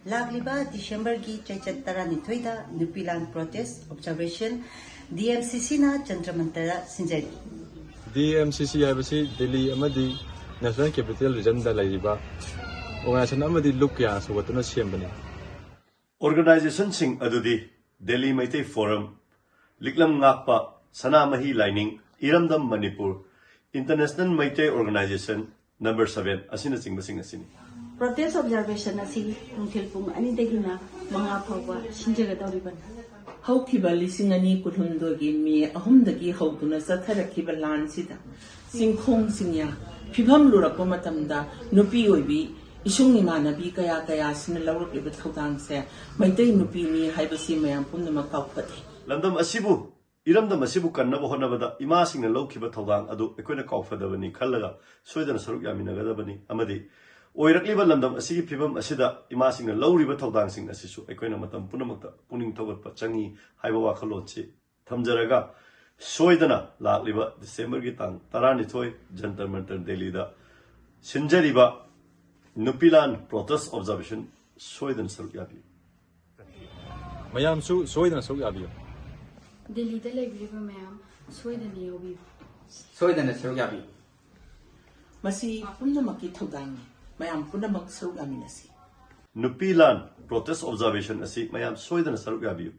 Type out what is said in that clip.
Lagliba December ki Jantar Nithoida Nupi Laal protest observation DMCC na Jantar Mantar Sinjari. DMCC हाइबसी दिल्ली अमदी national capital region दा लाइबा organisation अमदी look या सुबतुना सेमबनी organisation सिंग अदुदी Delhi Meitei forum लिकलम ngakpa Sanamahi लाइनिंग इरमदम Manipur international Meitei organisation number 7 असिना चिंगबसिंग असिनी Protest observation asi nungthil pung ani degina manga phawwa sinjagadauriban haukiba lising ani kulhundogi mi ahumdagi hauduna satharakiba lansida singkhong singya phibam lurakpa matamda nupi oibi isung imanabi kaya kaya sina lawrakiba thodang se maitai nupi mi haibasi mayam pumna kaupati lamdam asibu iramdam asibu kannaba honabada ima singna lawkiba thodang adu ekoina kaufadabani khallaga soidana saruk yaminagadabani amadi ओइरक्लिबा लंदम असिगी फिबम असिदा इमासिंग लौरिबा थौदांसिंग असिसु अखोइना मतम पुनमक्ता पुनिंग थौगतपा चंगी हाइबा वाखलोची थमजरगा सोइदना लाक्लिबा December की तांग 12 जंतर मंतर दिल्ली दा सिंजरिबा नुपिलान protest observation सोइदन सरुक याबी मयामसु सोइदन सरुक याबी दिल्ली दा लेबिबा ma'am सोइदन योबी सोइदन सरुक याबी masi pumnamaki thodang mayam punamak saruk aminasi Nupilan protest observation asi mayam soidana saruk yabi